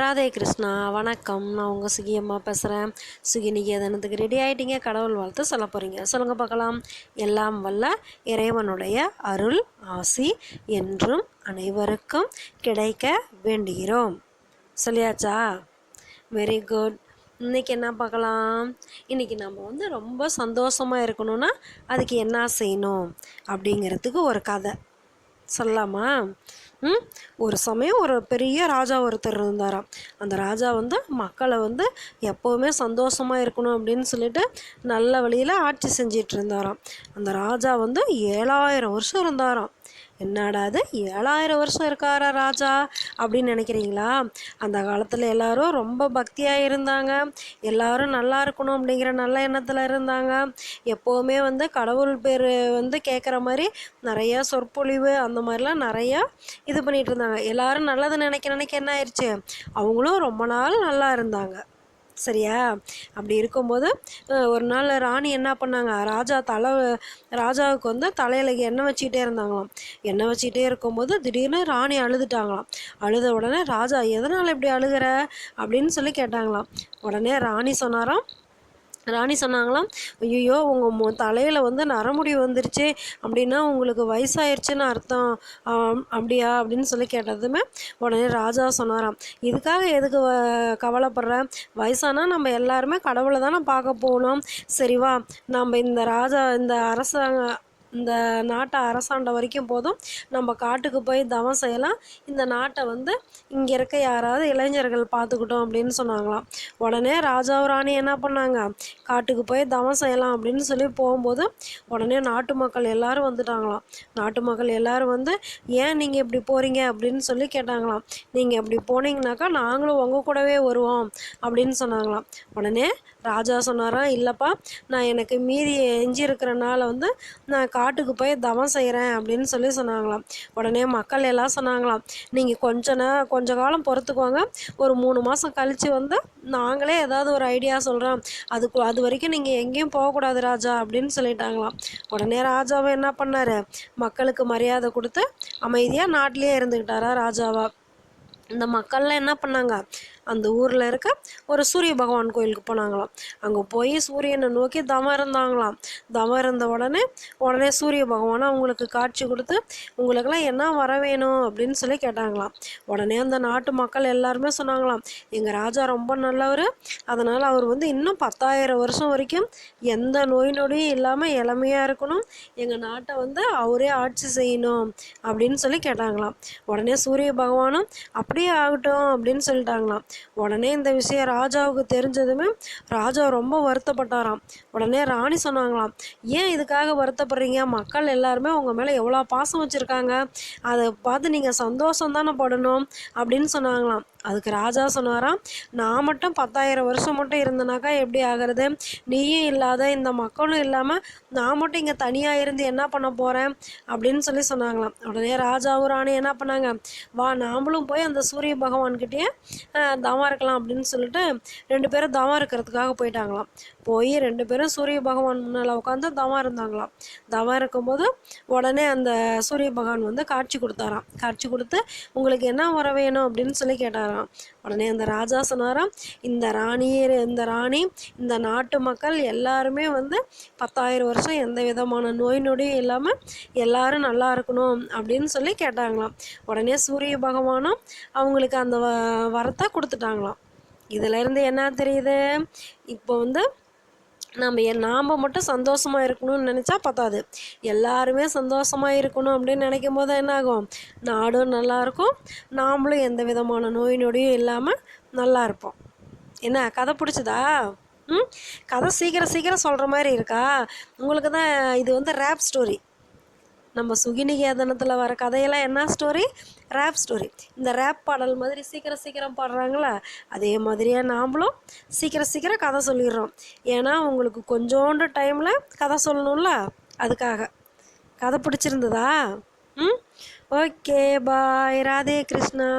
ராதே கிருஷ்ணா, வணக்கம். நான் உங்கள் சுகி அம்மா பேசுகிறேன். சுகி நிகேதனத்துக்கு ரெடி ஆகிட்டீங்க. கடவுள் வாழ்த்து சொல்ல போகிறீங்க. சொல்லுங்கள் பார்க்கலாம். எல்லாம் வல்ல இறைவனுடைய அருள் ஆசி என்றும் அனைவருக்கும் கிடைக்க வேண்டுகிறோம். சொல்லியாச்சா? Very good. இன்றைக்கி என்ன பார்க்கலாம்? இன்றைக்கி நம்ம ரொம்ப சந்தோஷமாக இருக்கணும்னா அதுக்கு என்ன செய்யணும் அப்படிங்கிறதுக்கு ஒரு கதை சொல்லலாமா? ஒரு சமயம் ஒரு பெரிய ராஜா ஒருத்தர் இருந்தாராம். அந்த ராஜா மக்களை எப்போவுமே சந்தோஷமாக இருக்கணும் அப்படின்னு சொல்லிட்டு நல்ல வழியில் ஆட்சி செஞ்சிட்டு இருந்தாராம். அந்த ராஜா 7000 வருஷம் இருந்தாராம். என்னடா அது 7000 வருஷம் இருக்காரா ராஜா அப்படின்னு நினைக்கிறீங்களா? அந்த காலத்தில் எல்லாரும் ரொம்ப பக்தியாக இருந்தாங்க. எல்லாரும் நல்லா இருக்கணும் அப்படிங்கிற நல்ல எண்ணத்தில் இருந்தாங்க. எப்போவுமே கடவுள் பேர் கேட்குற மாதிரி நிறையா சொற்பொழிவு அந்த மாதிரிலாம் நிறையா இது பண்ணிகிட்டு இருந்தாங்க. எல்லாரும் நல்லது நினைக்க என்ன ஆயிடுச்சு, அவங்களும் ரொம்ப நாள் நல்லா இருந்தாங்க. சரியா? அப்படி இருக்கும்போது ஒரு நாள் ராணி என்ன பண்ணாங்க, ராஜாவுக்கு தலையில் எண்ணெய் வச்சுக்கிட்டே இருந்தாங்களாம். எண்ணெய் வச்சுக்கிட்டே இருக்கும்போது திடீர்னு ராணி அழுதுட்டாங்களாம். அழுத உடனே ராஜா எதனால் இப்படி அழுகிற அப்படின்னு சொல்லி கேட்டாங்களாம். உடனே ராணி சொன்னாங்களாம், ஐயோ உங்கள் தலையில் நரமுடி வந்துருச்சு அப்படின்னா உங்களுக்கு வயசாயிருச்சுன்னு அர்த்தம், அப்படியா அப்படின்னு சொல்லி கேட்டதுமே உடனே ராஜா சொன்னாராம், இதுக்காக எதுக்கு கவலைப்படுற, வயசானா நம்ம எல்லாருமே கடவுளை தானே பார்க்க போகணும். சரிவா, நம்ம இந்த இந்த நாட்டை அரசாண்ட வரைக்கும் போதும், நம்ம காட்டுக்கு போய் தவம் செய்யலாம். இந்த நாட்டை இங்கே இருக்க யாராவது இளைஞர்கள் பார்த்துக்கிட்டோம் அப்படின்னு சொன்னாங்களாம். உடனே ராஜாவும் ராணி என்ன பண்ணாங்க, காட்டுக்கு போய் தவம் செய்யலாம் அப்படின்னு சொல்லி போகும்போது உடனே நாட்டு மக்கள் எல்லாரும் வந்துட்டாங்களாம். நாட்டு மக்கள் எல்லாரும் ஏன் நீங்கள் இப்படி போகிறீங்க அப்படின்னு சொல்லி கேட்டாங்களாம். நீங்கள் இப்படி போனீங்கனாக்கா நாங்களும் உங்கள் கூடவே வருவோம் அப்படின்னு சொன்னாங்களாம். உடனே ராஜா சொன்னாராம், இல்லைப்பா, நான் எனக்கு மீதி எஞ்சிருக்கிறனால நான் காட்டுக்கு போய் தவம் செய்கிறேன் அப்படின்னு சொல்லி சொன்னாங்களாம். உடனே மக்கள் எல்லாம் சொன்னாங்களாம், நீங்கள் கொஞ்ச காலம் பொறுத்துக்குவாங்க, ஒரு 3 மாதம் கழித்து நாங்களே ஏதாவது ஒரு ஐடியா சொல்கிறோம், அது வரைக்கும் நீங்கள் எங்கேயும் போகக்கூடாது ராஜா அப்படின்னு சொல்லிட்டாங்களாம். உடனே ராஜாவை என்ன பண்ணார், மக்களுக்கு மரியாதை கொடுத்து அமைதியாக நாட்டிலேயே இருந்துக்கிட்டாரா ராஜாவா. இந்த மக்கள்லாம் என்ன பண்ணாங்க, அந்த ஊரில் இருக்க ஒரு சூரிய பகவான் கோயிலுக்கு போனாங்களாம். அங்கே போய் சூரியனை நோக்கி தவம் இருந்தாங்களாம். தவம் இருந்த உடனே சூரிய பகவானை அவங்களுக்கு காட்சி கொடுத்து, உங்களுக்கெல்லாம் என்ன வர வேணும் அப்படின்னு சொல்லி கேட்டாங்களாம். உடனே அந்த நாட்டு மக்கள் எல்லாருமே சொன்னாங்களாம், எங்கள் ராஜா ரொம்ப நல்லவர், அதனால் அவர் இன்னும் 10,000 வருஷம் வரைக்கும் எந்த நோய் நொடியும் இல்லாமல் இளமையாக இருக்கணும், எங்கள் நாட்டை அவரே ஆட்சி செய்யணும் அப்படின்னு சொல்லி கேட்டாங்களாம். உடனே சூரிய பகவானும் அப்படியே ஆகட்டும் அப்படின்னு சொல்லிட்டாங்களாம். உடனே இந்த விஷயம் ராஜாவுக்கு தெரிஞ்சதுமே ராஜா ரொம்ப வருத்தப்பட்டாராம். உடனே ராணி சொன்னாங்களாம், ஏன் இதுக்காக வருத்தப்படுறீங்க, மக்கள் எல்லாருமே உங்கள் மேலே எவ்வளோ பாசம் வச்சுருக்காங்க, அதை பார்த்து நீங்கள் சந்தோஷம் தானே படணும் அப்படின்னு சொன்னாங்களாம். அதுக்கு ராஜா சொன்னாராம், நான் மட்டும் 10,000 வருஷம் மட்டும் இருந்தனாக்கா எப்படி ஆகிறது, நீயும் இல்லாத இந்த மக்களும் இல்லாமல் நான் மட்டும் இங்கே தனியாக இருந்து என்ன பண்ண போகிறேன் அப்படின்னு சொல்லி சொன்னாங்களாம். உடனே ராஜாவும் ராணி என்ன பண்ணாங்க, வா நாமளும் போய் அந்த சூரிய பகவான்கிட்டயே தவம் இருக்கலாம் அப்படின்னு சொல்லிட்டு 2 பேரும் தவம் இருக்கிறதுக்காக போயிட்டாங்களாம். போய் 2 பேரும் சூரிய பகவான் முன்னால் உட்காந்து தவம் இருந்தாங்களாம். தவம் இருக்கும்போது உடனே அந்த சூரிய பகவான் காட்சி கொடுத்தாராம். காட்சி கொடுத்து உங்களுக்கு என்ன வர வேணும் அப்படின்னு சொல்லி கேட்டாராம். உடனே அந்த ராஜா சொன்னாராம், இந்த ராணி இந்த நாட்டு மக்கள் எல்லாருமே 10,000 வருஷம் எந்த விதமான நோய் நொடியும் இல்லாமல் எல்லாரும் நல்லா இருக்கணும் அப்படின்னு சொல்லி கேட்டாங்களாம். உடனே சூரிய பகவானும் அவங்களுக்கு அந்த வரத்தை கொடுத்துட்டாங்களாம். இதிலேருந்து என்ன தெரியுது, இப்போ நாம் மட்டும் சந்தோஷமாக இருக்கணும்னு நினச்சா பத்தாது, எல்லாருமே சந்தோஷமாக இருக்கணும் அப்படின்னு நினைக்கும் போது என்ன ஆகும், நாடும் நல்லாயிருக்கும், நாமளும் எந்த விதமான நோய் நொடியும் இல்லாமல் நல்லா இருப்போம். என்ன கதை பிடிச்சதா? கதை சீக்கிரம் சொல்கிற மாதிரி இருக்கா? உங்களுக்கு தான் இது ரேப் ஸ்டோரி. நம்ம சுகிநிகேதனத்தில் வர கதையெல்லாம் என்ன ஸ்டோரி, ரேப் ஸ்டோரி. இந்த ரேப் பாடல் மாதிரி சீக்கிரம் பாடுறாங்களா, அதே மாதிரியே நாமளும் சீக்கிரம் கதை சொல்லிடுறோம். ஏன்னா உங்களுக்கு கொஞ்சோண்டு டைமில் கதை சொல்லணும்ல, அதுக்காக. கதை பிடிச்சிருந்ததா? ஓகே, பாய். ராதே கிருஷ்ணா.